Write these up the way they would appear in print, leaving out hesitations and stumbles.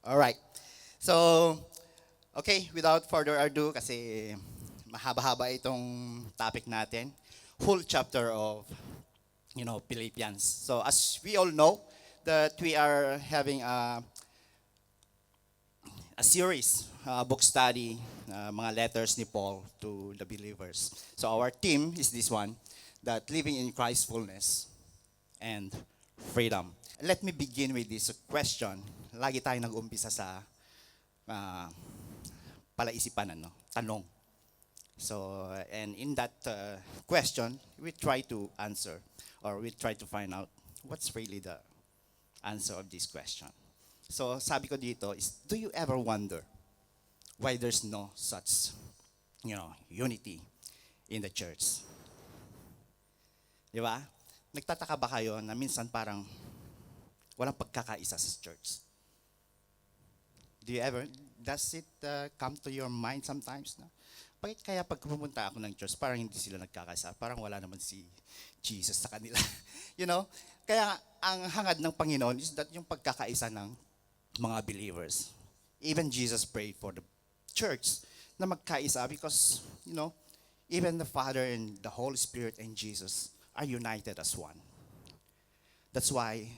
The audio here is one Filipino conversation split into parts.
Alright. So, okay, without further ado, kasi mahaba-haba itong topic natin. Whole chapter of, Philippians. So, as we all know, that we are having a series, book study, mga letters ni Paul to the believers. So, our theme is this one, that living in Christ's fullness and freedom. Let me begin with this question. Lagi tayo nag-umpisa sa uh, palaisipan, tanong. So, and in that question, we try to answer or we try to find out what's really the answer of this question. So, sabi ko dito is, do you ever wonder why there's no such, unity in the church? Di ba? Nagtataka ba kayo na minsan parang walang pagkakaisa sa church? Do you ever, does it come to your mind sometimes na, bakit kaya pag pumunta ako ng church, parang hindi sila nagkakaisa, parang wala naman si Jesus sa kanila. you know? Kaya ang hangad ng Panginoon is that yung pagkakaisa ng mga believers. Even Jesus prayed for the church na magkaisa because, even the Father and the Holy Spirit and Jesus are united as one. That's why,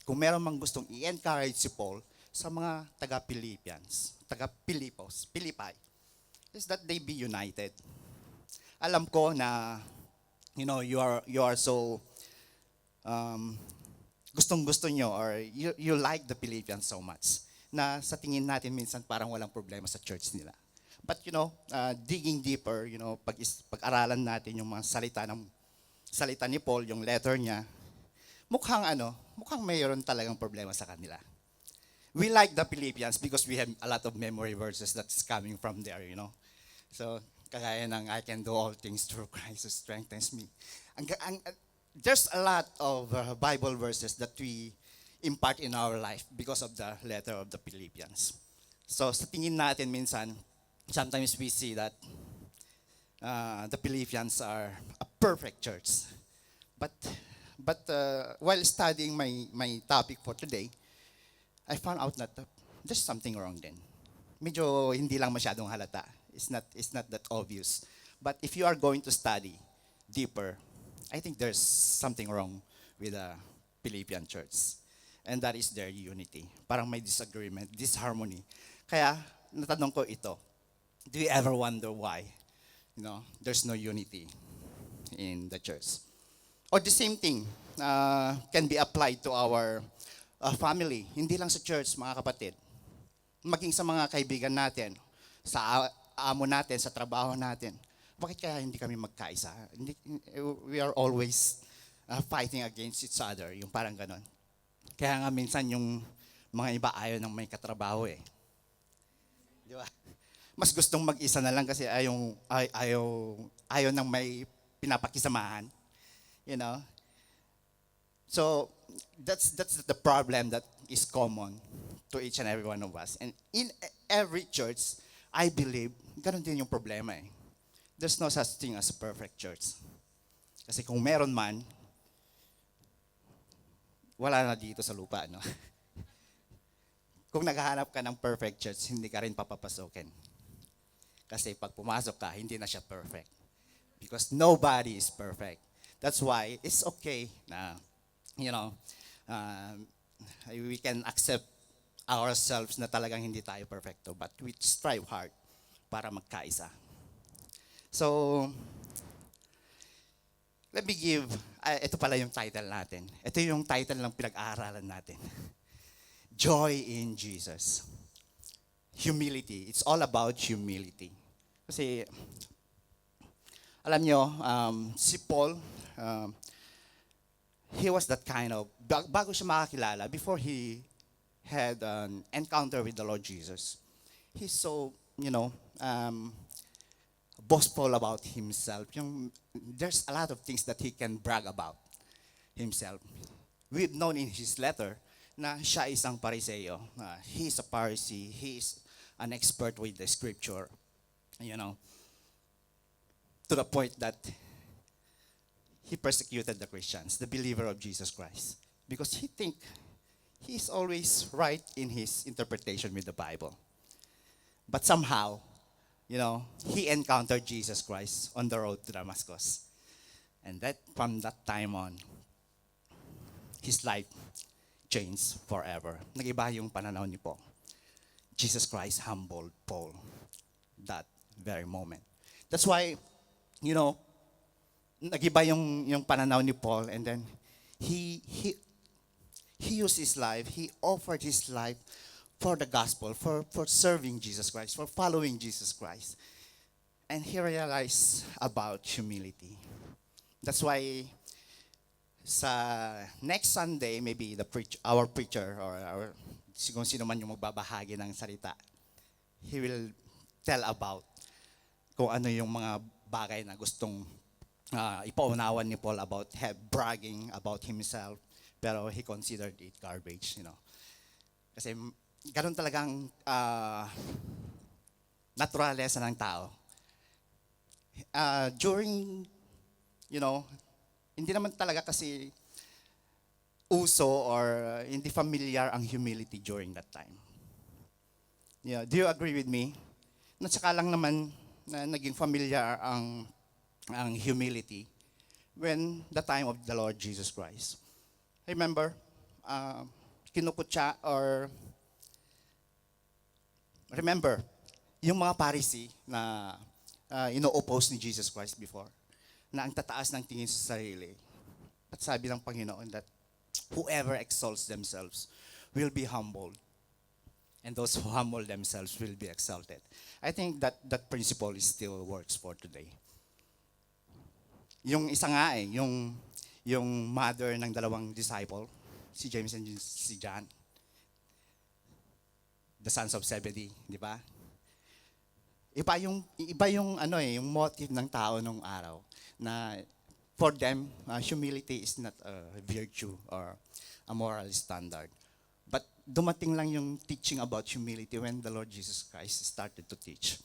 kung meron mang gustong i-encourage si Paul sa mga taga-Philippians, Philippi, is that they be united. Alam ko na, you are so, um, gustong-gusto nyo or you like the Philippians so much na sa tingin natin minsan parang walang problema sa church nila. But digging deeper, pag-aralan natin yung mga salita ni Paul, yung letter niya, mukhang mayroon talagang problema sa kanila. We like the Philippians because we have a lot of memory verses that's coming from there. So, kagaya ng I can do all things through Christ who strengthens me. There's a lot of Bible verses that we impart in our life because of the letter of the Philippians. So, sa tingin natin minsan, sometimes we see that the Philippians are a perfect church. But while studying my topic for today, I found out that there's something wrong then. Medyo hindi lang masyadong halata. It's not that obvious. But if you are going to study deeper, I think there's something wrong with the Philippian church. And that is their unity. Parang may disagreement, disharmony. Kaya, natanong ko ito, do you ever wonder why, there's no unity in the church? Or the same thing can be applied to our family. Hindi lang sa church, mga kapatid. Maging sa mga kaibigan natin, sa amo natin, sa trabaho natin. Bakit kaya hindi kami magkaisa? We are always fighting against each other. Yung parang ganon. Kaya nga minsan yung mga iba ayaw ng may katrabaho eh. Di ba? Mas gustong mag-isa na lang kasi ayaw ng may pinapakisamahan. You know? So, that's the problem that is common to each and every one of us. And in every church, I believe, ganun din yung problema eh. There's no such thing as a perfect church. Kasi kung meron man, wala na dito sa lupa, no? Kung naghahanap ka ng perfect church, hindi ka rin papapasokin. Kasi pag pumasok ka, hindi na siya perfect. Because nobody is perfect. That's why it's okay na, we can accept ourselves na talagang hindi tayo perfecto, but we strive hard para magkaisa. So, let me give, ito pala yung title natin. Ito yung title ng pinag-aaralan natin. Joy in Jesus. Humility. It's all about humility. Kasi, alam nyo, si Paul, he was that kind of, bago siya makakilala, before he had an encounter with the Lord Jesus, he's so, boastful about himself. There's a lot of things that he can brag about himself. We've known in his letter na siya isang Pariseo. He's a Pharisee. He's an expert with the scripture. To the point that he persecuted the Christians, the believer of Jesus Christ. Because he think he's always right in his interpretation with the Bible. But somehow, he encountered Jesus Christ on the road to Damascus. And that from that time on, his life changed forever. Nagiba yung pananaw ni Paul. Jesus Christ humbled Paul that very moment. That's why, nagiba yung pananaw ni Paul, and then he used his life, he offered his life for the gospel, for serving Jesus Christ, for following Jesus Christ. And he realized about humility. That's why sa next Sunday, maybe our preacher or kung sino man yung magbabahagi ng salita, he will tell about kung ano yung mga bagay na gustong ipaunawan ni Paul about bragging about himself, pero he considered it garbage. Kasi ganun talagang naturalesa ng tao. During, hindi naman talaga kasi uso or hindi familiar ang humility during that time. Do you agree with me? Natsaka lang naman na naging familiar ang humility when the time of the Lord Jesus Christ. Remember, kinuputya or remember, yung mga Pharisee na ino-oppose ni Jesus Christ before, na ang tataas ng tingin sa sarili. At sabi ng Panginoon that whoever exalts themselves will be humbled, and those who humble themselves will be exalted. I think that principle still works for today. Yung isa nga yung mother ng dalawang disciple, si James and si John, the sons of Zebedee, di ba? Iba yung yung motive ng tao nung araw na for them humility is not a virtue or a moral standard. But dumating lang yung teaching about humility when the Lord Jesus Christ started to teach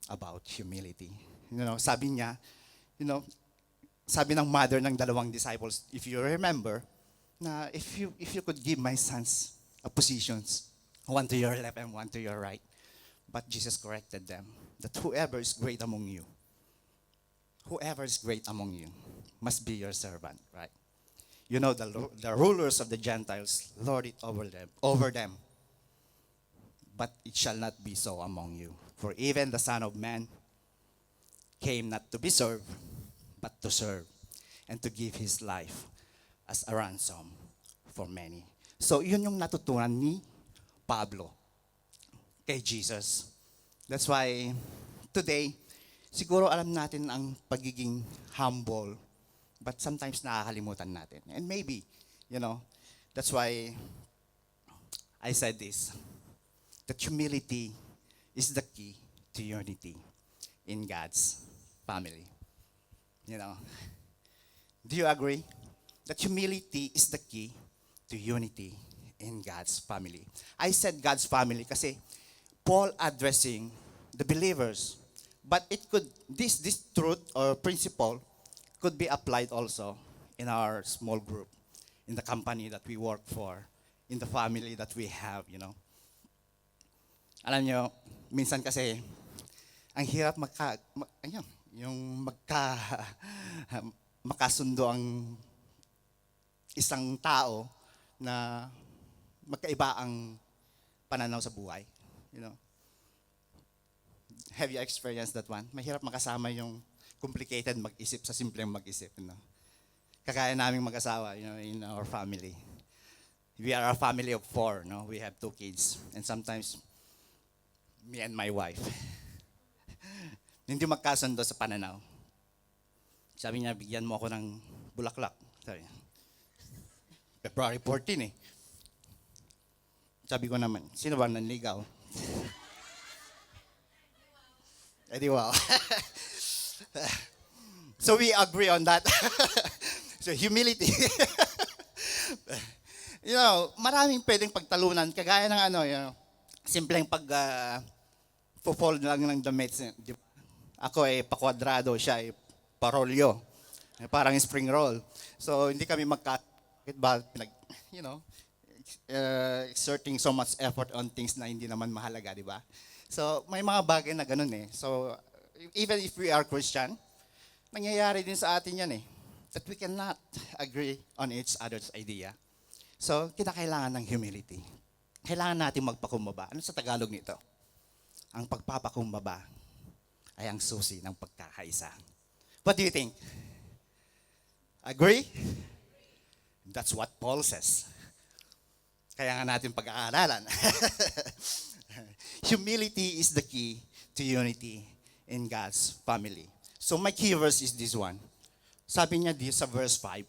about humility. Sabi niya, sabi ng mother ng dalawang disciples, if you remember, na if you could give my sons positions, one to your left and one to your right. But Jesus corrected them that whoever is great among you must be your servant, right? The rulers of the Gentiles lord it over them. But it shall not be so among you. For even the Son of Man came not to be served, but to serve, and to give his life as a ransom for many. So yun yung natutunan ni Pablo kay Jesus. That's why today, siguro alam natin ang pagiging humble, but sometimes nakakalimutan natin. And maybe, that's why I said this, that humility is the key to unity in God's family. Do you agree that humility is the key to unity in God's family? I said God's family kasi Paul addressing the believers, but this truth or principle could be applied also in our small group, in the company that we work for, in the family that we have. Alam nyo, minsan kasi ang hirap makasundo ang isang tao na magkaiba ang pananaw sa buhay. Have you experienced that one? Mahirap makasama yung complicated mag-isip sa simpleng mag-isip. Kagaya naming mag-asawa, in our family. We are a family of 4. We have 2 kids. And sometimes, me and my wife, hindi magkasundo sa pananaw. Sabi niya, bigyan mo ako ng bulaklak. Sabi niya, February 14 eh. Sabi ko naman, sino ba nanligaw? Edi wow. So we agree on that. So humility. Maraming pwedeng pagtalunan. Kagaya ng simpleng fold lang ng damit. Ako ay pakwadrado, siya ay parolyo. Parang spring roll. So hindi kami exerting so much effort on things na hindi naman mahalaga, di ba? So, may mga bagay na ganun eh. So, even if we are Christian, nangyayari din sa atin yan eh. That we cannot agree on each other's idea. So, kinakailangan ng humility. Kailangan natin magpakumbaba. Ano sa Tagalog nito? Ang pagpapakumbaba ay ang susi ng pagkakaisa. What do you think? Agree? That's what Paul says. Kaya nga natin pag-aaralan. Humility is the key to unity in God's family. So my key verse is this one. Sabi niya sa verse 5,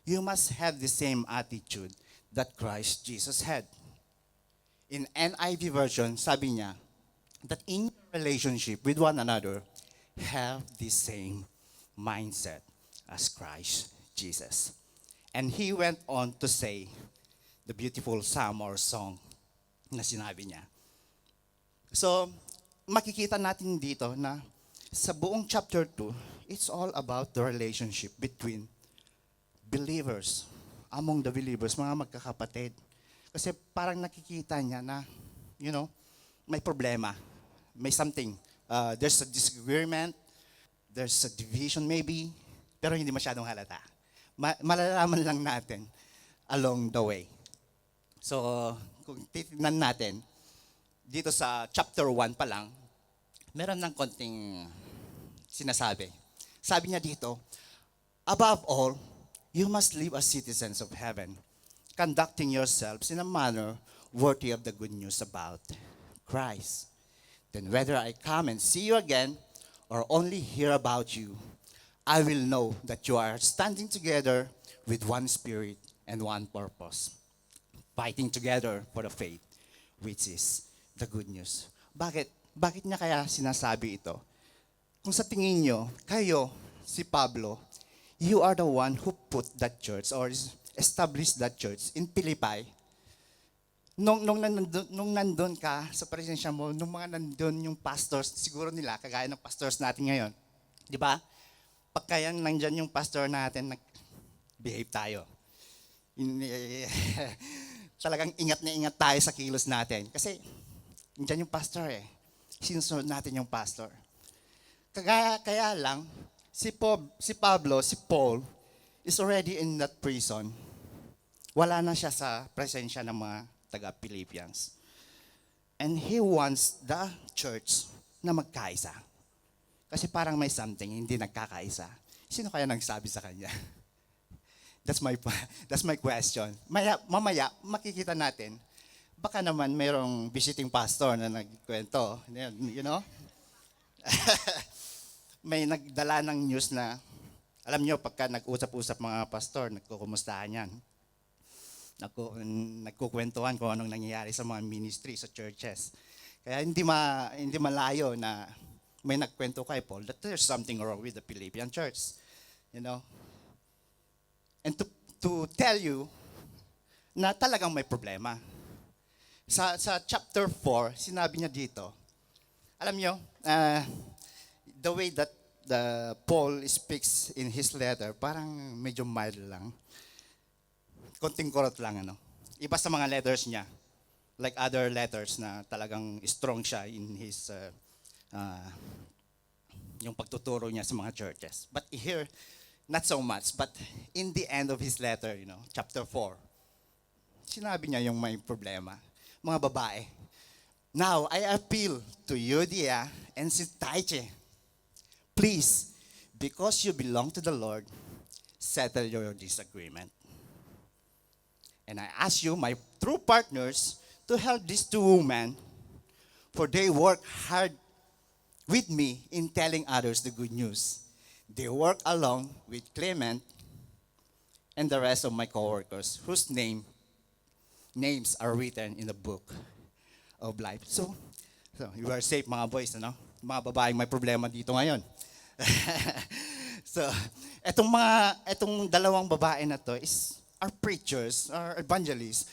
you must have the same attitude that Christ Jesus had. In NIV version, sabi niya, that in your relationship with one another, have the same mindset as Christ Jesus. And he went on to say, the beautiful psalm or song na sinabi niya. So, makikita natin dito na sa buong chapter 2, it's all about the relationship between believers, among the believers, mga magkakapatid. Kasi parang nakikita niya na, may problema, may something. There's a disagreement, there's a division maybe, pero hindi masyadong halata. Malalaman lang natin along the way. So, kung titignan natin, dito sa chapter 1 pa lang, meron ng konting sinasabi. Sabi niya dito, above all, you must live as citizens of heaven, conducting yourselves in a manner worthy of the good news about Christ. Then whether I come and see you again or only hear about you, I will know that you are standing together with one spirit and one purpose, fighting together for the faith, which is the good news. Bakit? Bakit niya kaya sinasabi ito? Kung sa tingin niyo, kayo, si Pablo, you are the one who put that church or established that church in Philippi. Nung nandun ka sa presensya mo, nung mga nandun yung pastors, siguro nila, kagaya ng pastors natin ngayon. Di ba? Pagka nandyan yung pastor natin, nag-behave tayo. Talagang ingat na ingat tayo sa kilos natin. Kasi, nandyan yung pastor eh. Sinusunod natin yung pastor. Kaya lang, si Pablo, si Paul, is already in that prison. Wala na siya sa presensya ng mga taga-Philippians. And he wants the church na magkaisa. Kasi parang may something, hindi nagkakaisa. Sino kaya nagsabi sa kanya? That's my question. Mamaya, makikita natin, baka naman mayroong visiting pastor na nagkwento. May nagdala ng news na, alam nyo, pagka nag-usap-usap mga pastor, nagkukumustahan yan. Nagkukwentuhan kung anong nangyayari sa mga ministry, sa churches. Kaya hindi malayo na may nagkwento kay Paul that there's something wrong with the Philippian church. And to tell you na talagang may problema. Sa chapter 4, sinabi niya dito, alam niyo, the way that Paul speaks in his letter, parang medyo mild lang. Konting kurot lang, Iba sa mga letters niya, like other letters na talagang strong siya in his, yung pagtuturo niya sa mga churches. But here, not so much. But in the end of his letter, chapter 4, sinabi niya yung may problema. Mga babae, now I appeal to Euodia and Syntyche. Please, because you belong to the Lord, settle your disagreement. And I ask you, my true partners, to help these two women, for they work hard with me in telling others the good news. They work along with Clement and the rest of my coworkers, whose names are written in the book of life. So you are safe, mga boys, Mga babaeng may problema dito ngayon. So, etong dalawang babae na to are preachers, are evangelists,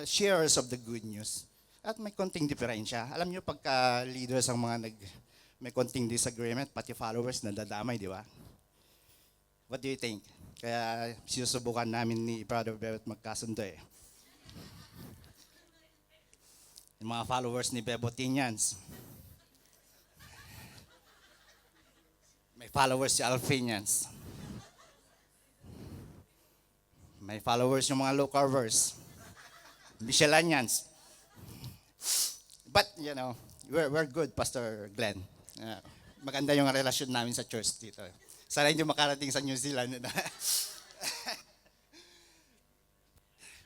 sharers of the good news. At may konting diferensya. Alam niyo, pagka leaders ang mga may konting disagreement, pati followers nadadamay, di ba? What do you think? Kaya sinusubukan namin ni Brother Barrett magkasundo eh. Yung mga followers ni Bebotinians. May followers si Alfinians. May followers yung mga low carvers. Michelinians. But, we're good, Pastor Glenn. Maganda yung relasyon namin sa church dito. Sana hindi makarating sa New Zealand.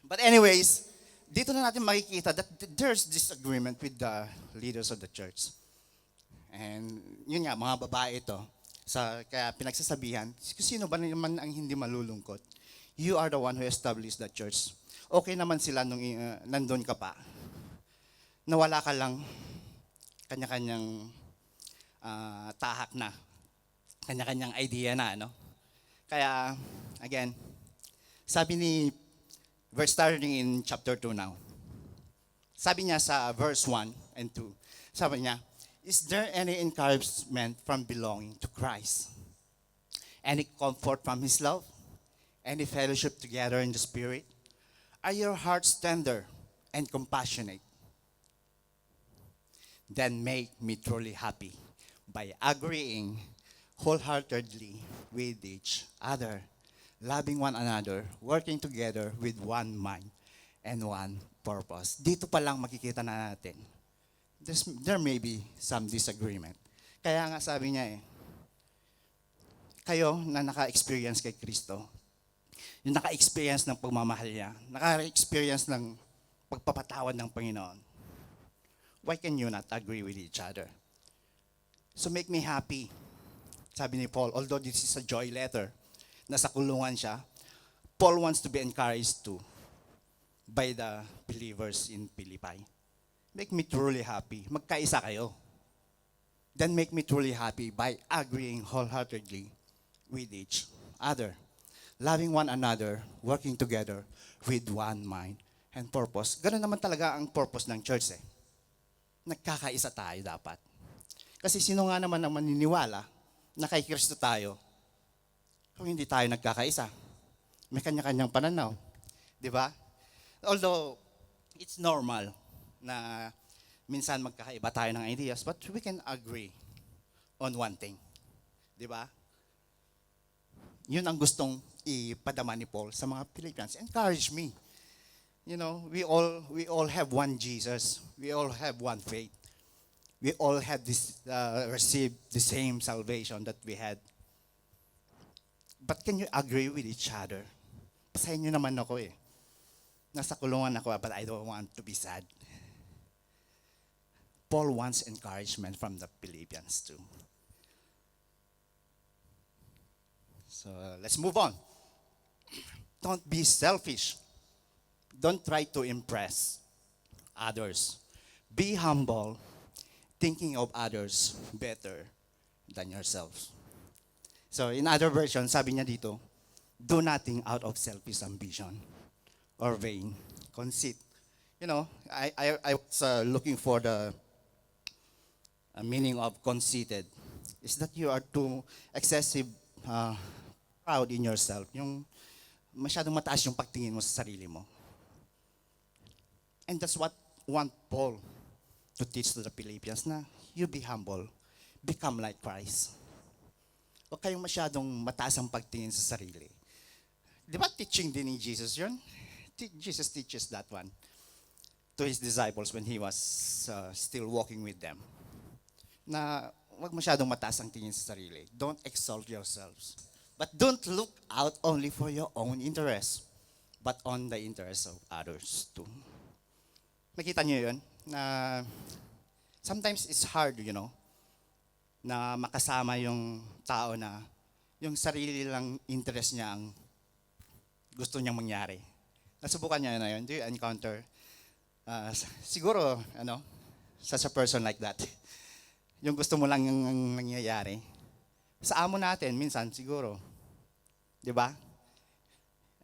But anyways, dito na natin makikita that there's disagreement with the leaders of the church. And yun nga, mga babae ito. Kaya pinagsasabihan, sino ba naman ang hindi malulungkot? You are the one who established the church. Okay naman sila nung nandun ka pa. Nawala ka lang, kanya-kanyang tahak na. Kanya-kanyang idea na, no? Kaya, again, sabi ni, verse starting in chapter 2 now. Sabi niya sa verse 1 and 2, sabi niya, is there any encouragement from belonging to Christ? Any comfort from His love? Any fellowship together in the Spirit? Are your hearts tender and compassionate? Then make me truly happy by agreeing wholeheartedly with each other, loving one another, working together with one mind and one purpose. Dito pa lang makikita na natin. There may be some disagreement. Kaya nga sabi niya kayo na naka-experience kay Kristo, yung naka-experience ng pagmamahal niya, naka-experience ng pagpapatawad ng Panginoon, why can you not agree with each other? So make me happy. Sabi ni Paul, although this is a joy letter, nasa kulungan siya, Paul wants to be encouraged too by the believers in Philippi. Make me truly happy. Magkaisa kayo. Then make me truly happy by agreeing wholeheartedly with each other. Loving one another, working together with one mind and purpose. Ganun naman talaga ang purpose ng church Nagkakaisa tayo dapat. Kasi sino nga naman ang maniniwala na kay Kristo tayo kung hindi tayo nagkakaisa? May kanya-kanyang pananaw. Di ba? Although, it's normal na minsan magkakaiba tayo ng ideas, but we can agree on one thing. Di ba? Yun ang gustong ipadama ni Paul sa mga Philippians. Encourage me. We all have one Jesus. We all have one faith. We all have received the same salvation that we had. But can you agree with each other? Pasahin nyo naman ako Nasa kulungan ako, but I don't want to be sad. Paul wants encouragement from the Philippians too. So let's move on. Don't be selfish. Don't try to impress others. Be humble, thinking of others better than yourselves. So in other version, sabi niya dito, do nothing out of selfish ambition or vain conceit. I was looking for the meaning of conceited. Is that you are too excessive proud in yourself. Yung masyadong mataas yung pagtingin mo sa sarili mo. And that's what want Paul to teach to the Philippians na you be humble, become like Christ. Huwag kayong masyadong mataas ang pagtingin sa sarili. Di ba teaching din ni Jesus yun? Jesus teaches that one to His disciples when He was still walking with them. Na huwag masyadong mataas ang tingin sa sarili. Don't exalt yourselves. But don't look out only for your own interest, but on the interest of others too. Nakita niyo yun? Na sometimes it's hard, na makasama yung tao na yung sarili lang interest niya ang gusto niyang mangyari. Nasubukan niya na yun? Do you encounter? Siguro, sa person like that, yung gusto mo lang yung nangyayari. Sa amo natin, minsan siguro, di ba?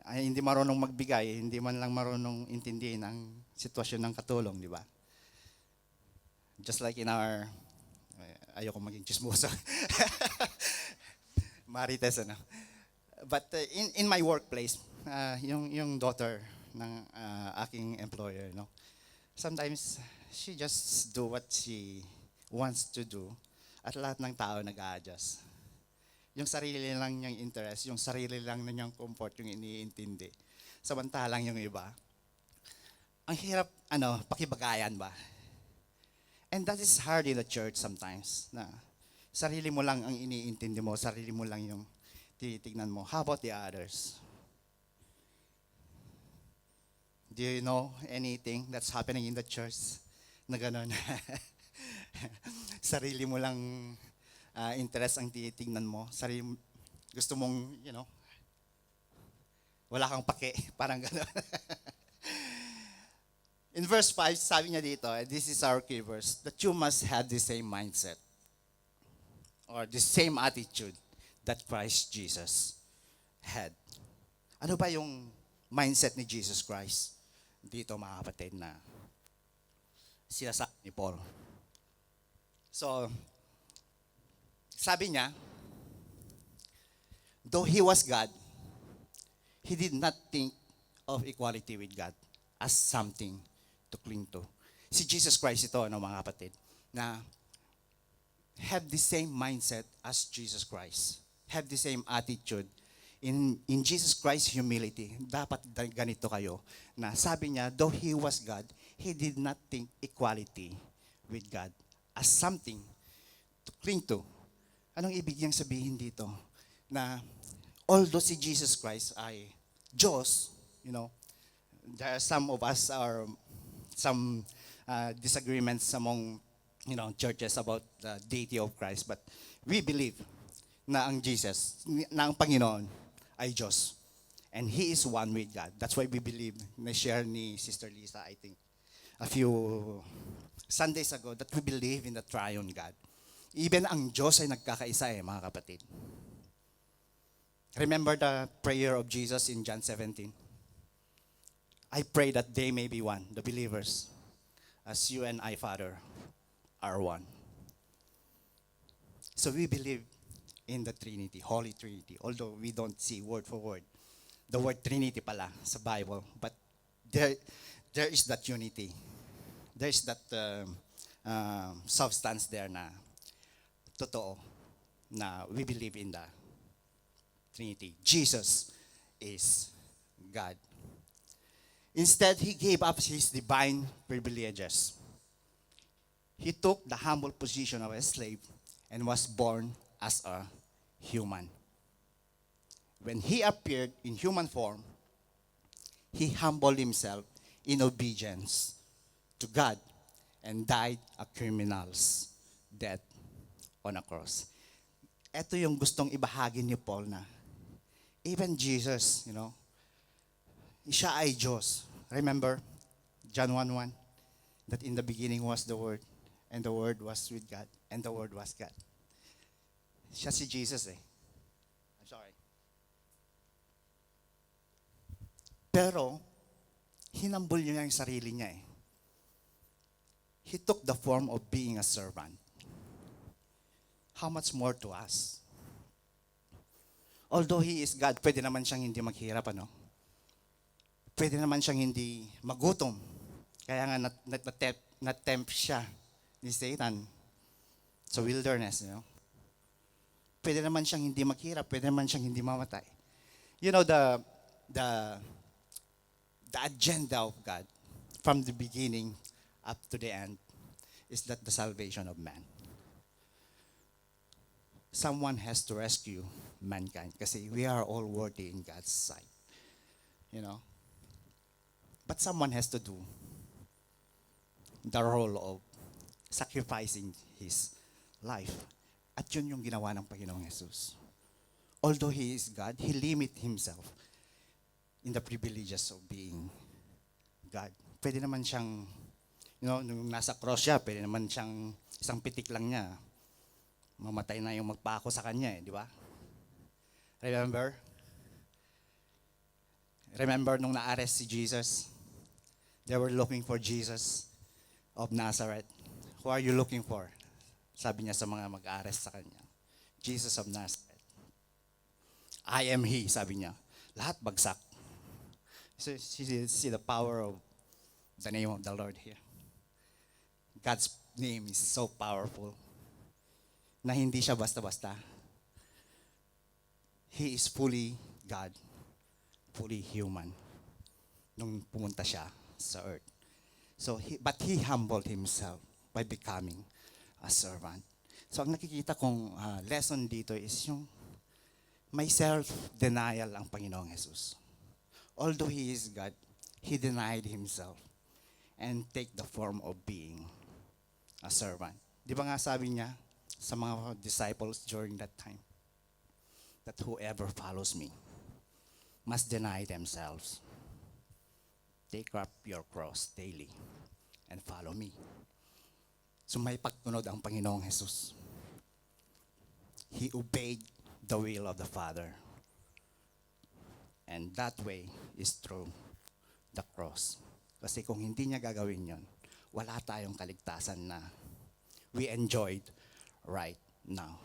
Ay, hindi marunong magbigay, hindi man lang marunong intindihin ang sitwasyon ng katulong, di ba? Just like in our, ayoko maging chismoso. Marites, But in my workplace, yung daughter ng aking employer, sometimes she just do what she wants to do at lahat ng tao nag-a-adjust. Yung sarili lang niyang interest, yung sarili lang na niyang comfort yung iniintindi. Samantalang yung iba, ang hirap, pakibagayan ba? And that is hard in the church sometimes, na sarili mo lang ang iniintindi mo, sarili mo lang yung tinitignan mo. How about the others? Do you know anything that's happening in the church na gano'n? Sarili mo lang interest ang tinitingnan mo. Gusto mong, wala kang pake. Parang gano'n. In verse 5, sabi niya dito, this is our key verse, that you must have the same mindset or the same attitude that Christ Jesus had. Ano ba yung mindset ni Jesus Christ? Dito mga kapatid na sinasabi ni Paul. So, sabi niya, though he was God, he did not think of equality with God as something to cling to. Si Jesus Christ ito, mga kapatid, na have the same mindset as Jesus Christ. Have the same attitude. In Jesus Christ's humility, dapat ganito kayo, na sabi niya, though he was God, he did not think equality with God as something to cling to. Anong ibig niyang sabihin dito? Na although si Jesus Christ ay Diyos, there are some of us are some disagreements among churches about the deity of Christ, but we believe na ang Jesus, na ang Panginoon ay Diyos. And He is one with God. That's why we believe, na-share ni Sister Lisa, I think, a few Sundays ago, that we believe in the triune God. Even ang Diyos ay nagkakaisa mga kapatid. Remember the prayer of Jesus in John 17? I pray that they may be one, the believers, as you and I, Father, are one. So we believe in the Trinity, Holy Trinity, although we don't see word for word the word Trinity pala sa Bible, but there is that unity. There is that substance there na totoo, na we believe in the Trinity. Jesus is God. Instead, He gave up His divine privileges. He took the humble position of a slave and was born as a human. When He appeared in human form, He humbled Himself in obedience to God and died a criminal's death on a cross. Ito yung gustong ibahagi ni Paul na even Jesus, siya ay Diyos. Remember, John 1:1, that in the beginning was the Word, and the Word was with God, and the Word was God. Siya si Jesus I'm sorry. Pero, hinambol niya yung sarili niya He took the form of being a servant. How much more to us? Although He is God, pwede naman siyang hindi maghirap, Pwede naman siyang hindi magutom. Kaya nga natempt siya ni Satan sa wilderness, Pwede naman siyang hindi maghirap, pwede naman siyang hindi mamatay. The agenda of God from the beginning up to the end is that the salvation of man. Someone has to rescue mankind kasi we are all worthy in God's sight. But someone has to do the role of sacrificing His life. At yun yung ginawa ng Panginoong Jesus. Although He is God, He limit Himself in the privileges of being God. Pwede naman siyang, nung nasa cross siya, pwede naman siyang isang pitik lang niya. Mamatay na yung magpako sa kanya di ba? Remember nung na-arrest si Jesus? They were looking for Jesus of Nazareth. Who are you looking for? Sabi niya sa mga mag-arrest sa kanya. Jesus of Nazareth. I am He, sabi niya. Lahat bagsak. So, see the power of the name of the Lord here. God's name is so powerful na hindi siya basta-basta. He is fully God, fully human nung pumunta siya sa earth. But he humbled himself by becoming a servant. So ang nakikita kong lesson dito is yung may self-denial ang Panginoong Jesus. Although he is God, he denied himself and take the form of being a servant. Di ba nga sabi niya sa mga disciples during that time, that whoever follows me must deny themselves, take up your cross daily, and follow me. So may pagtunod ang Panginoong Jesus. He obeyed the will of the Father. And that way is through the cross. Kasi kung hindi niya gagawin yon, wala tayong kaligtasan na we enjoyed right now.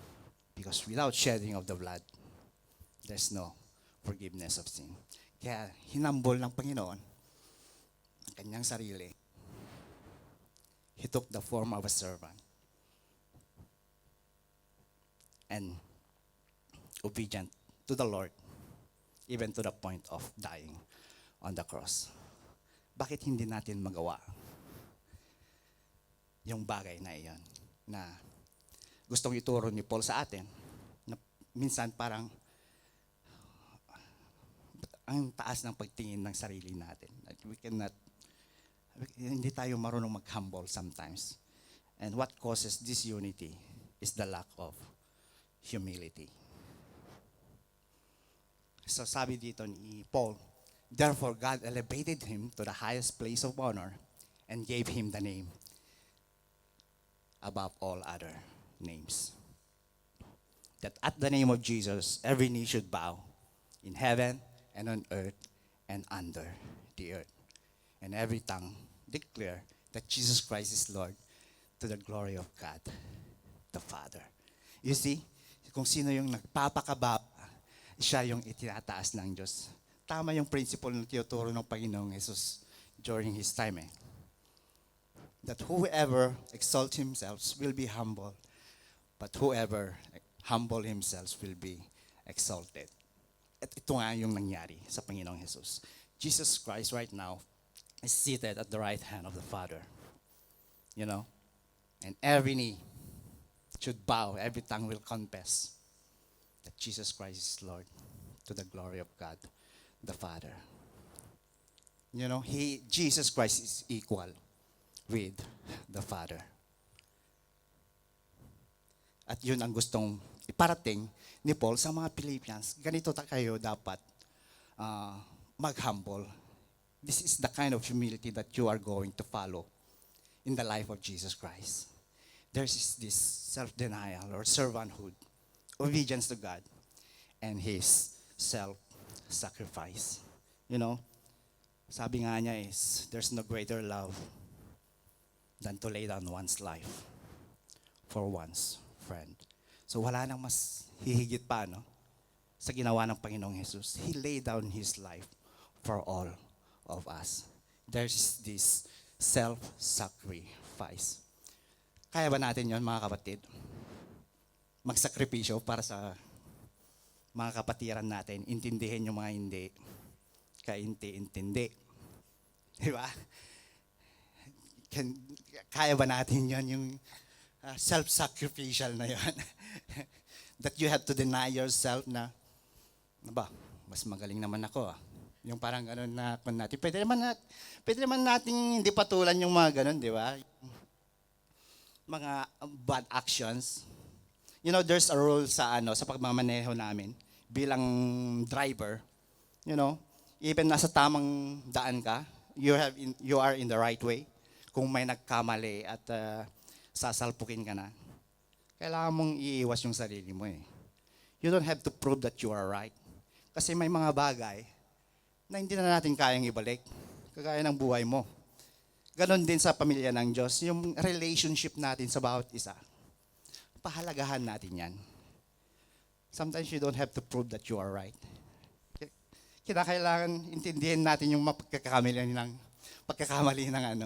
Because without shedding of the blood, there's no forgiveness of sin. Kaya hinambol ng Panginoon ang kanyang sarili. He took the form of a servant and obedient to the Lord, even to the point of dying on the cross. Bakit hindi natin magawa yung bagay na iyon na gustong ituro ni Paul sa atin, na minsan parang ang taas ng pagtingin ng sarili natin. Hindi tayo marunong mag-humble sometimes. And what causes disunity is the lack of humility. So sabi dito ni Paul, therefore God elevated him to the highest place of honor and gave him the name above all other names. That at the name of Jesus, every knee should bow in heaven and on earth and under the earth. And every tongue declare that Jesus Christ is Lord to the glory of God the Father. You see, kung sino yung nagpapakababa, siya yung itinataas ng Diyos. Tama yung principle na tinuturo ng Panginoong Jesus during His time. That whoever exalts himself will be humble, but whoever humble himself will be exalted. At ito nga yung nangyari sa Panginoong Jesus. Jesus Christ right now is seated at the right hand of the Father. You know? And every knee should bow, every tongue will confess that Jesus Christ is Lord to the glory of God the Father. You know, Jesus Christ is equal with the Father. At yun ang gustong iparating ni Paul sa mga Philippians. Ganito kayo dapat mag-humble. This is the kind of humility that you are going to follow in the life of Jesus Christ. There's this self-denial or servanthood, obedience to God, and His self-sacrifice. You know, sabi nga niya is, there's no greater love than to lay down one's life for one's friend. So wala nang mas hihigit pa, no? Sa ginawa ng Panginoong Jesus. He laid down His life for all of us. There's this self-sacrifice. Kaya ba natin yon, mga kapatid? Magsakripisyo para sa mga kapatiran natin, intindihin yung mga hindi kainti-intindi. Di ba? Kaya ba natin yon, yung self-sacrificial na yon? That you have to deny yourself na, mas magaling naman ako. Yung parang gano'n na kung natin. Pwede naman nating hindi patulan yung mga gano'n, di ba? Mga bad actions. You know, there's a rule sa pagmamaneho namin bilang driver. You know, even nasa tamang daan ka, you are in the right way. Kung may nagkamali at sasalpukin ka na, kailangan mong iiwas yung sarili mo eh. You don't have to prove that you are right. Kasi may mga bagay na hindi na natin kayang ibalik. Kagaya ng buhay mo. Ganon din sa pamilya ng Diyos. Yung relationship natin sa bawat isa. Pahalagahan natin yan. Sometimes you don't have to prove that you are right. Kinakailangan intindihin natin yung pagkakamali ng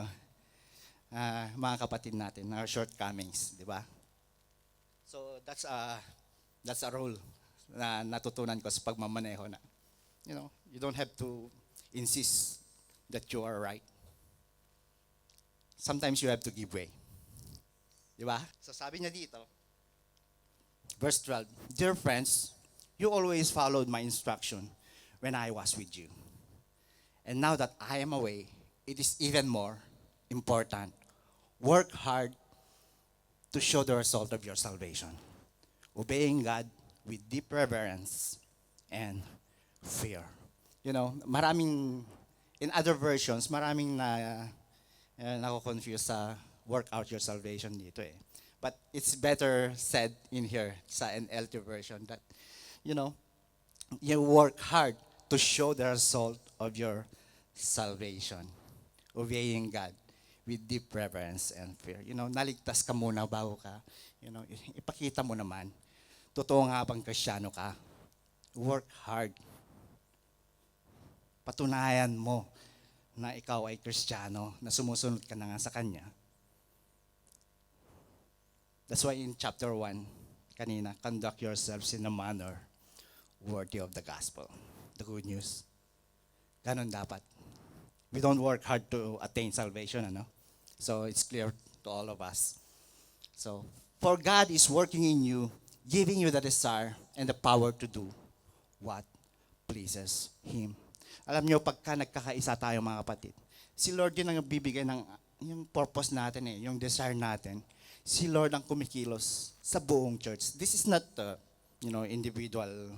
mga kapatid natin, our shortcomings, di ba? So that's a rule na natutunan ko sa pagmamaneho na, you don't have to insist that you are right. Sometimes you have to give way. Di ba? So sabi niya dito, verse 12, Dear friends, you always followed my instruction when I was with you. And now that I am away, it is even more important. Work hard to show the result of your salvation. Obeying God with deep reverence and fear. In other versions, maraming nako-confuse sa work out your salvation dito eh. But it's better said in here sa NLT version that, you work hard to show the result of your salvation. Obeying God with deep reverence and fear. Naligtas ka muna bago ka. Ipakita mo naman. Totoo nga bang Kristiyano ka? Work hard. Patunayan mo na ikaw ay Kristiyano, na sumusunod ka na nga sa Kanya. That's why in chapter 1, kanina, conduct yourselves in a manner worthy of the gospel. The good news. Ganon dapat. We don't work hard to attain salvation, So it's clear to all of us. So, for God is working in you, giving you the desire and the power to do what pleases Him. Alam niyo, pagka nagkakaisa tayo mga kapatid, si Lord din ang bibigay ng yung purpose natin yung desire natin. Si Lord ang kumikilos sa buong church. This is not, individual,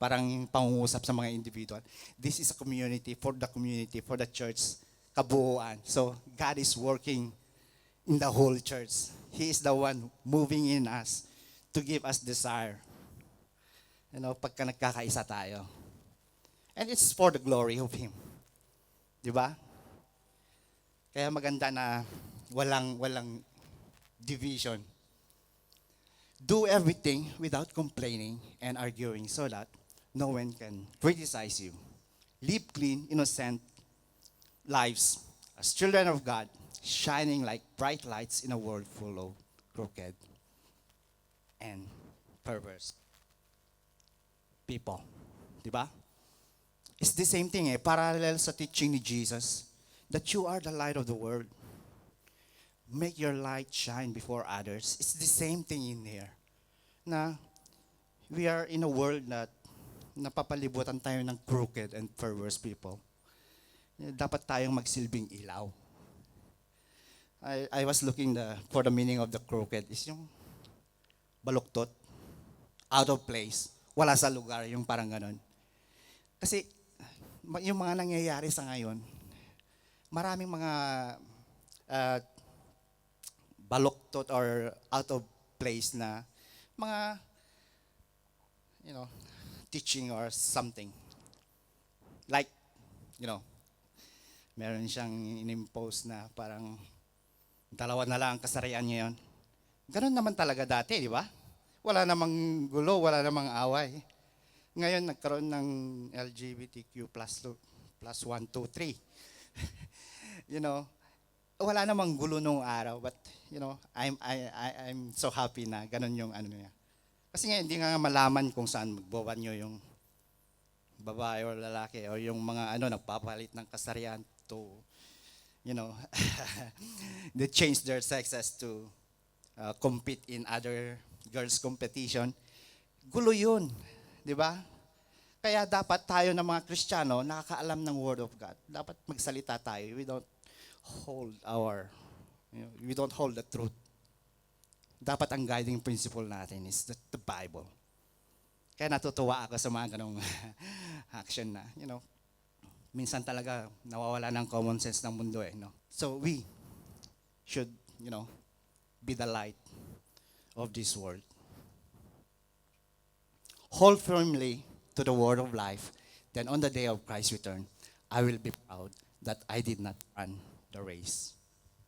parang pangungusap sa mga individual. This is a community, for the church, kabuuan. So, God is working in the whole church. He is the one moving in us to give us desire. Pagka nagkakaisa tayo. And it's for the glory of Him. Di ba? Kaya maganda na walang division. Do everything without complaining and arguing so that no one can criticize you. Live clean, innocent lives as children of God, shining like bright lights in a world full of crooked and perverse people. Di ba? It's the same thing parallel sa teaching ni Jesus, that you are the light of the world. Make your light shine before others. It's the same thing in here. Na we are in a world that napapalibutan tayo ng crooked and perverse people. Dapat tayong magsilbing ilaw. I was looking for the meaning of the crooked is yung baluktot, out of place, wala sa lugar, yung parang ganon. Kasi yung mga nangyayari sa ngayon, maraming mga baluktot or out of place na mga teaching or something. Like, meron siyang inimpose na parang dalawa na lang ang kasarian ngayon. Ganon naman talaga dati, di ba? Wala namang gulo, wala namang away. Ngayon, nagkaroon ng LGBTQ plus 1, 2, 3. Wala namang gulo nung araw, but, I'm so happy na ganon yung niya. Kasi nga, hindi nga malaman kung saan magbawan nyo yung babae or lalaki o yung mga nagpapalit ng kasarian to, they change their sexes to compete in other girls' competition. Gulo yun, di ba? Kaya dapat tayo ng mga Kristiyano nakakaalam ng Word of God. Dapat magsalita tayo. We don't hold the truth. Dapat ang guiding principle natin is the Bible. Kaya natutuwa ako sa mga ganong action na, minsan talaga nawawala ng common sense ng mundo So we should, be the light of this world. Hold firmly to the word of life, then on the day of Christ's return, I will be proud that I did not run the race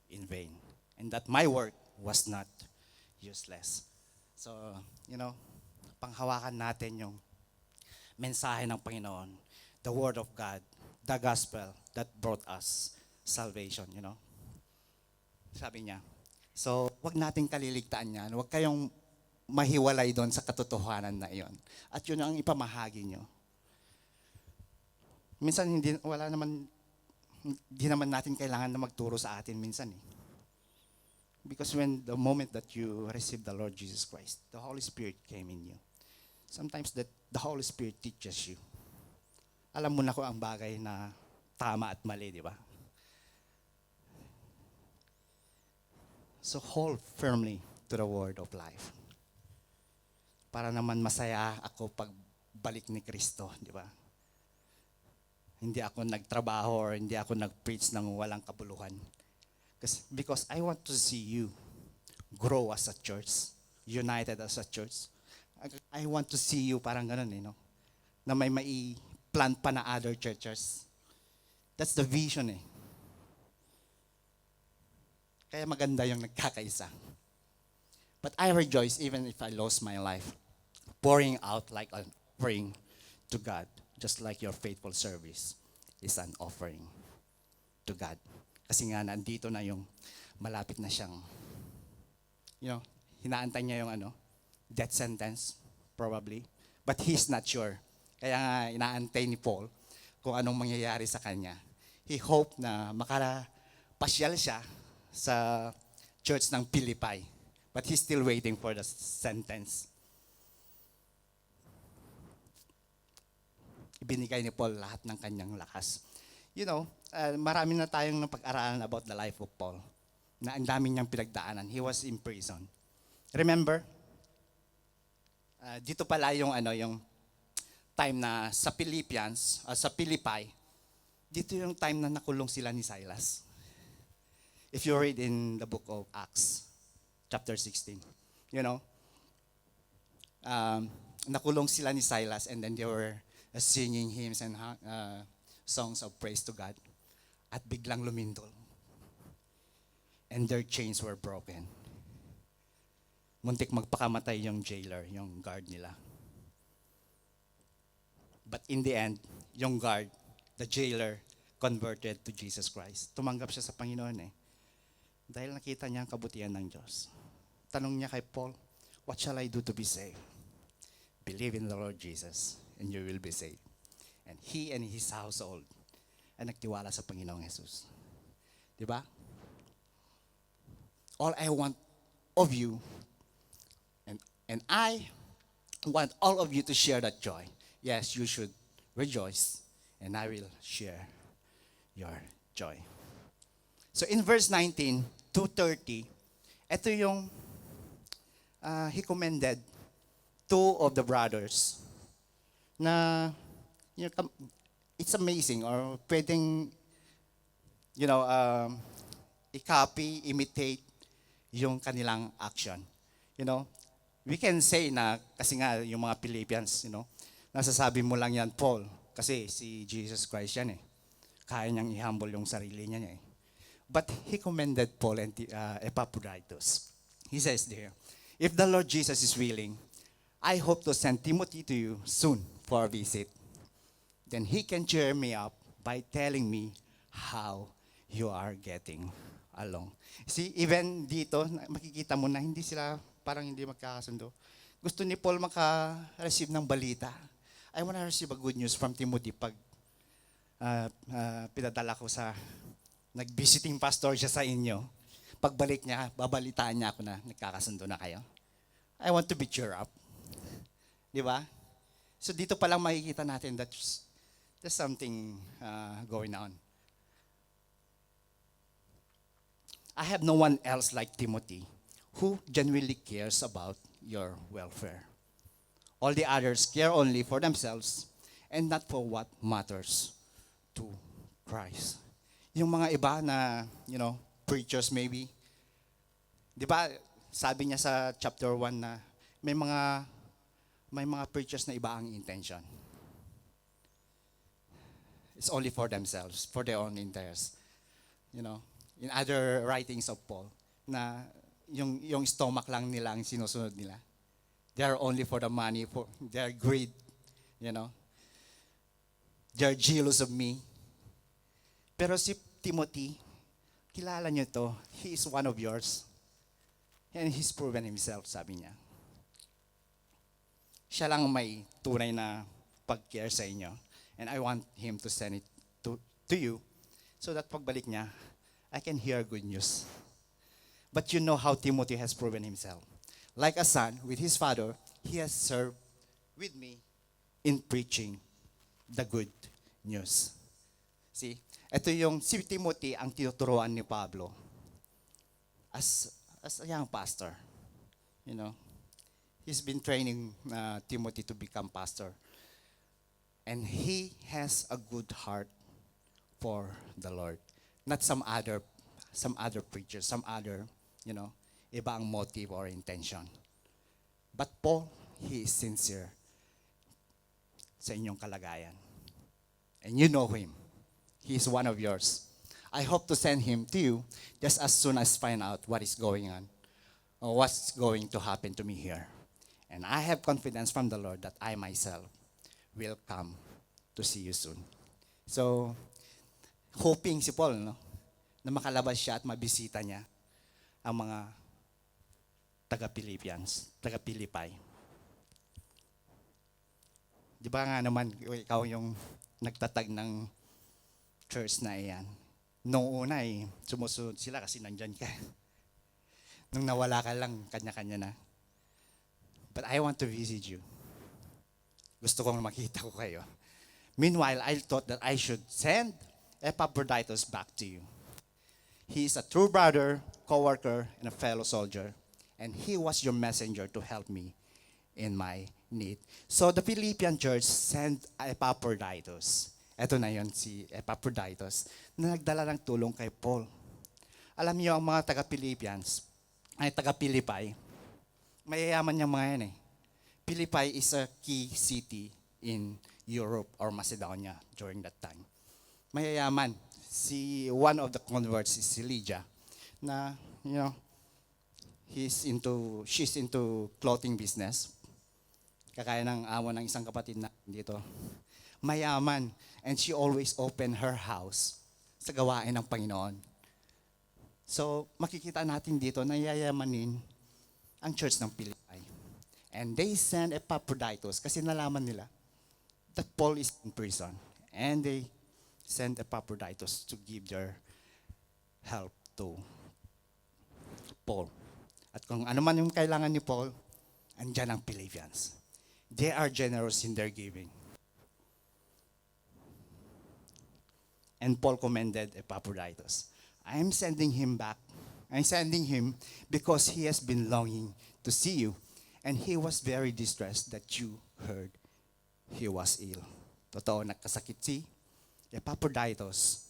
in vain, and that my work was not useless. So, panghawakan natin yung mensahe ng Panginoon, the Word of God, the Gospel that brought us salvation, Sabi niya. So, wag nating kaliligtaan yan. Wag kayong mahiwalay doon sa katotohanan na iyon. At yun ang ipamahagi nyo. Minsan, hindi naman natin kailangan na magturo sa atin minsan eh. Because the moment that you receive the Lord Jesus Christ, the Holy Spirit came in you. Sometimes that the Holy Spirit teaches you. Alam mo na kung ang bagay na tama at mali, di ba? So hold firmly to the word of life. Para naman masaya ako pag balik ni Kristo, di ba? Hindi ako nagtrabaho or hindi ako nag-preach ng walang kabuluhan. Because I want to see you grow as a church, united as a church. I want to see you parang ganun na may mai-plant pa na other churches. That's the vision eh. Kaya maganda yung nagkakaisa. But I rejoice even if I lost my life, pouring out like an offering to God, just like your faithful service is an offering to God. Kasi nga nandito na yung malapit na siyang, hinaantay niya yung death sentence, probably. But he's not sure. Kaya nga inaantay ni Paul kung anong mangyayari sa kanya. He hoped na makarapasyal siya sa church ng Philippi. But he's still waiting for the sentence. Ibinigay ni Paul lahat ng kanyang lakas. Marami na tayong napag-aralan about the life of Paul. Na ang dami niyang pinagdaanan. He was in prison. Remember? Dito pala yung time na sa Philippi, dito yung time na nakulong sila ni Silas. If you read in the book of Acts, chapter 16, nakulong sila ni Silas and then they were singing hymns and songs of praise to God. At biglang lumindol. And their chains were broken. Muntik magpakamatay yung jailer, yung guard nila. But in the end, yung guard, the jailer, converted to Jesus Christ. Tumanggap siya sa Panginoon eh. Dahil nakita niya ang kabutihan ng Diyos. Tanong niya kay Paul, what shall I do to be saved? Believe in the Lord Jesus and you will be saved. And he and his household ay nagtiwala sa Panginoong Jesus. Diba? All I want of you, and I want all of you to share that joy. Yes, you should rejoice, and I will share your joy. So in verse 19 to 30, ito yung he commended two of the brothers na it's amazing or pwedeng i-copy, imitate yung kanilang action. We can say na kasi nga yung mga Philippians, nasasabi mo lang yan, Paul, kasi si Jesus Christ yan eh. Kaya niyang i-humble yung sarili niya eh. But he commended Paul and Epaphroditus. He says there, if the Lord Jesus is willing, I hope to send Timothy to you soon for a visit. Then he can cheer me up by telling me how you are getting along. See, even dito, makikita mo na hindi sila, parang hindi magkakasundo. Gusto ni Paul maka-receive ng balita. I want to receive a good news from Timothy pag pinadala ko nag-visiting pastor siya sa inyo. Pagbalik niya, babalitaan niya ako na nagkakasundo na kayo. I want to be cheered up. Di ba? So dito pa lang makikita natin that there's something going on. I have no one else like Timothy who genuinely cares about your welfare. All the others care only for themselves and not for what matters to Christ. Yung mga iba na, preachers maybe, di ba, sabi niya sa chapter 1 na may mga preachers na iba ang intention. It's only for themselves, for their own interest. In other writings of Paul, na yung stomach lang nila ang sinusunod nila. They are only for the money, for their greed, They're jealous of me. Pero si Timothy, kilala niyo to. He is one of yours. And he's proven himself, sabi niya. Siya lang may tunay na pag-care sa inyo. And I want him to send it to you so that pagbalik niya, I can hear good news. But you know how Timothy has proven himself. Like a son with his father, he has served with me in preaching the good news. See, ito yung si Timothy ang tinuturuan ni Pablo as a young pastor. You know, he's been training Timothy to become pastor. And he has a good heart for the Lord. Not some other preachers, some other, iba ang motive or intention. But Paul, he is sincere sa inyong kalagayan. And you know him. He is one of yours. I hope to send him to you just as soon as find out what is going on or what's going to happen to me here. And I have confidence from the Lord that I myself will come to see you soon. So, hoping si Paul, na makalabas siya at mabisita niya ang mga taga-Pilipay. Di ba nga naman, ikaw yung nagtatag ng church na iyan. Noong una sumusunod sila kasi nandyan ka. Nung nawala ka lang, kanya-kanya na. But I want to visit you. Gusto kong makita ko kayo. Meanwhile, I thought that I should send Epaphroditus back to you. He is a true brother, co-worker, and a fellow soldier. And he was your messenger to help me in my need. So the Philippian church sent Epaphroditus. Ito na yon si Epaphroditus na nagdala ng tulong kay Paul. Alam niyo ang mga taga-Pilipay, mayayaman niyang mga yan eh. Philippi is a key city in Europe or Macedonia during that time. Mayayaman. One of the converts is si Lydia na, she's into clothing business. Kakaya ng amo ng isang kapatid na dito. Mayaman. And she always opened her house sa gawain ng Panginoon. So, makikita natin dito na yayamanin ang church ng Philippi. And they sent Epaphroditus kasi nalaman nila that Paul is in prison. And they sent Epaphroditus to give their help to Paul. At kung ano man yung kailangan ni Paul, andyan ang Philippians. They are generous in their giving. And Paul commended Epaphroditus. I'm sending him back. I'm sending him because he has been longing to see you. And he was very distressed that you heard he was ill. Totoo, nagkasakit si Epaphroditus.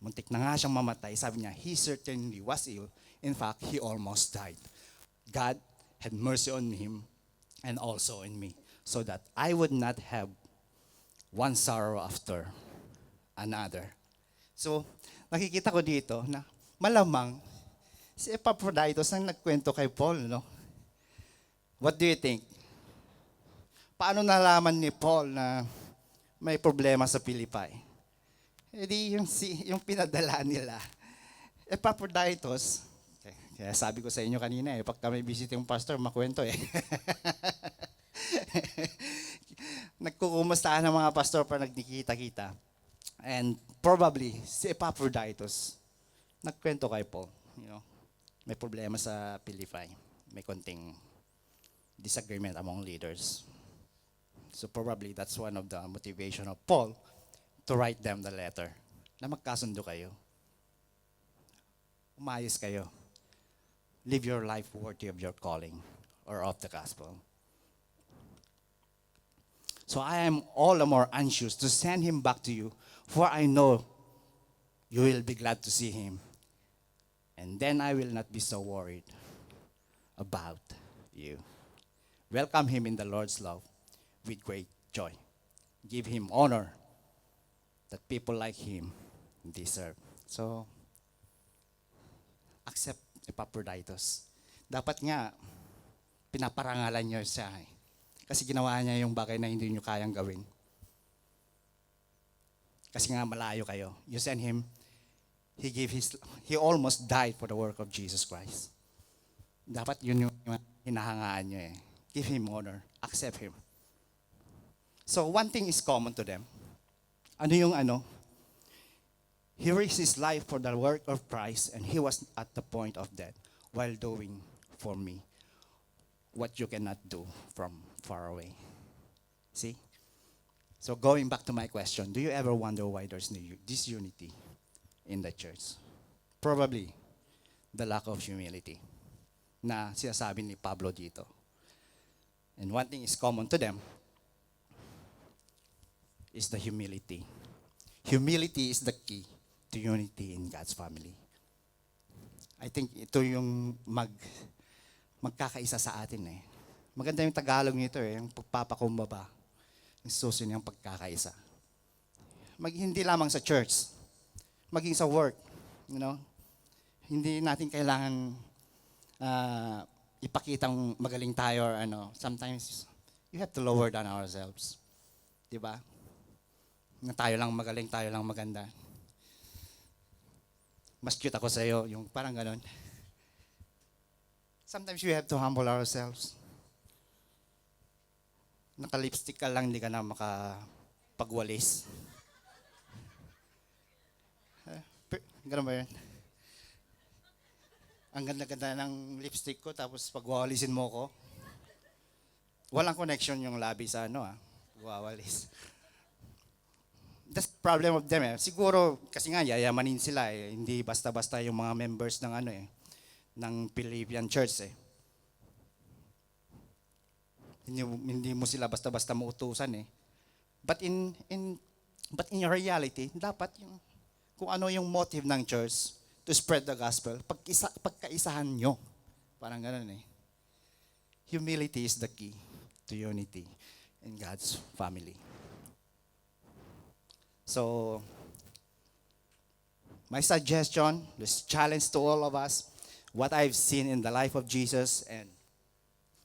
Muntik na nga siyang mamatay. Sabi niya, he certainly was ill. In fact, he almost died. God had mercy on him and also on me, so that I would not have one sorrow after another. So, nakikita ko dito na malamang si Epaphroditus ang nagkwento kay Paul, no? What do you think? Paano nalaman ni Paul na may problema sa Philippi? E di yung pinadala nila. Epaphroditus, kaya sabi ko sa inyo kanina pag kami visit yung pastor, makwento Nagkukumustahan ng mga pastor pa nagkikita-kita. And probably, si Epaphroditus, nagkwento kay Paul, may problema sa Philippi. May konting disagreement among leaders. So probably that's one of the motivation of Paul to write them the letter. Na magkasundo kayo. Umayos kayo. Live your life worthy of your calling or of the gospel. So I am all the more anxious to send him back to you, for I know you will be glad to see him. And then I will not be so worried about you. Welcome him in the Lord's love with great joy. Give him honor that people like him deserve. So, accept Epaphroditus. Dapat nga, pinaparangalan niyo siya kasi ginawa niya yung bagay na hindi niyo kayang gawin. Kasi nga malayo kayo. You send him He almost died for the work of Jesus Christ. Dapat yun yung hinahangaan nyo eh. Give Him honor. Accept Him. So one thing is common to them. Ano yung ano? He risked his life for the work of Christ, and He was at the point of death while doing for me what you cannot do from far away. See? So going back to my question, do you ever wonder why there's disunity in the church? Probably the lack of humility na sinasabi ni Pablo dito. And one thing is common to them is the humility. Humility is the key to unity in God's family. I think ito yung magkakaisa sa atin eh. Maganda yung Tagalog nito eh, yung pagpapakumbaba. Yung susi niyang pagkakaisa. Hindi lamang sa church, maging sa work, you know. Hindi natin kailangan ipakitang magaling tayo or ano. Sometimes you have to lower down ourselves. 'Di ba? Na tayo lang magaling, tayo lang maganda. Mas cute ako sa iyo, yung parang ganon. Sometimes we have to humble ourselves. Naka-lipstick ka lang, hindi ka na makapagwalis. Ganun ba yun? Ang ganda-ganda ng lipstick ko, tapos pagwawalisin mo ko. Walang connection yung labi sa pagwawalis. That's the problem of them eh. Siguro, kasi nga, yayamanin sila eh. Hindi basta-basta yung mga members ng ng Philippian Church eh. Hindi mo sila basta-basta mautusan eh. But in reality, dapat kung ano yung motive ng church to spread the gospel, pagkaisahan nyo. Parang ganun eh. Humility is the key to unity in God's family. So, my suggestion, this challenge to all of us, what I've seen in the life of Jesus and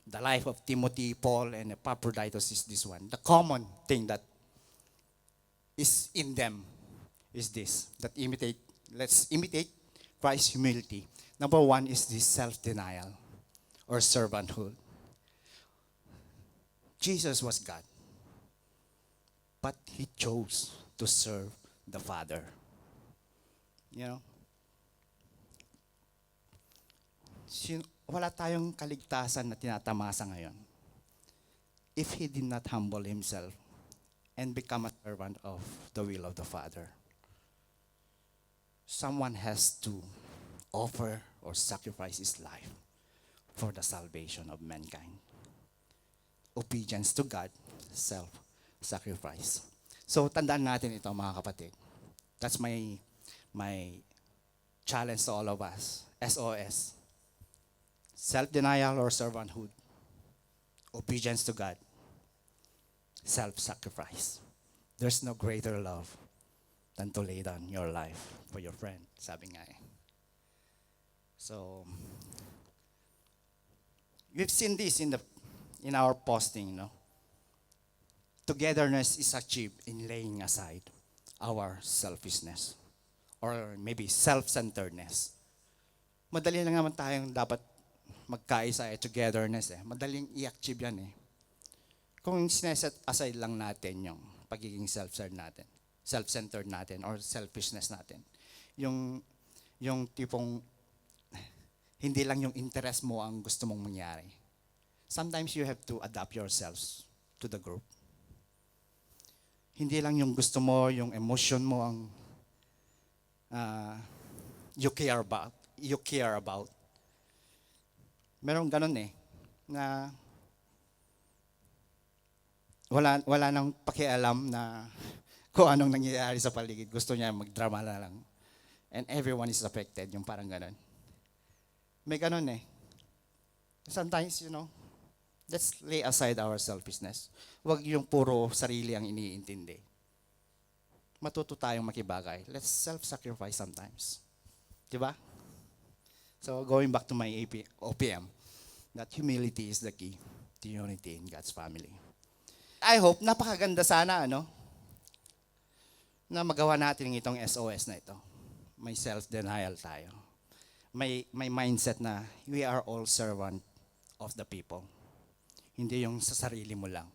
the life of Timothy, Paul, and Epaphroditus is this one. The common thing that is in them is this, let's imitate Christ's humility. Number one is this self-denial or servanthood. Jesus was God, but He chose to serve the Father. You know? Wala tayong kaligtasan na tinatamasa ngayon if He did not humble Himself and become a servant of the will of the Father. Someone has to offer or sacrifice his life for the salvation of mankind. Obedience to God, self-sacrifice. So tandaan natin ito mga kapatid. That's my challenge to all of us. SOS. Self-denial or servanthood. Obedience to God. Self-sacrifice. There's no greater love than to lay down your life for your friend. Sabi nga eh. So, we've seen this in our posting, no? Togetherness is achieved in laying aside our selfishness or maybe self-centeredness. Madali lang naman tayong dapat magkaisa eh, togetherness eh. Madaling i-achieve yan eh. Kung sineset aside lang natin yung pagiging self-centered natin or selfishness natin. Yung tipong hindi lang yung interest mo ang gusto mong mangyari. Sometimes you have to adapt yourselves to the group. Hindi lang yung gusto mo, yung emotion mo ang you care about. Merong ganun eh, na wala nang pakialam na kung anong nangyayari sa paligid. Gusto niya magdrama na lang. And everyone is affected, yung parang ganun. May ganun eh. Sometimes, let's lay aside our selfishness. Huwag yung puro sarili ang iniintindi. Matuto tayong makibagay. Let's self-sacrifice sometimes. Diba? So, going back to my OPM, that humility is the key to unity in God's family. I hope, napakaganda sana, na magawa natin itong SOS na ito. may self-denial tayo. May mindset na we are all servant of the people. Hindi yung sa sarili mo lang.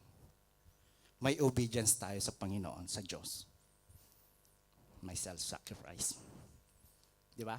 May obedience tayo sa Panginoon, sa Diyos. May self-sacrifice. Di ba?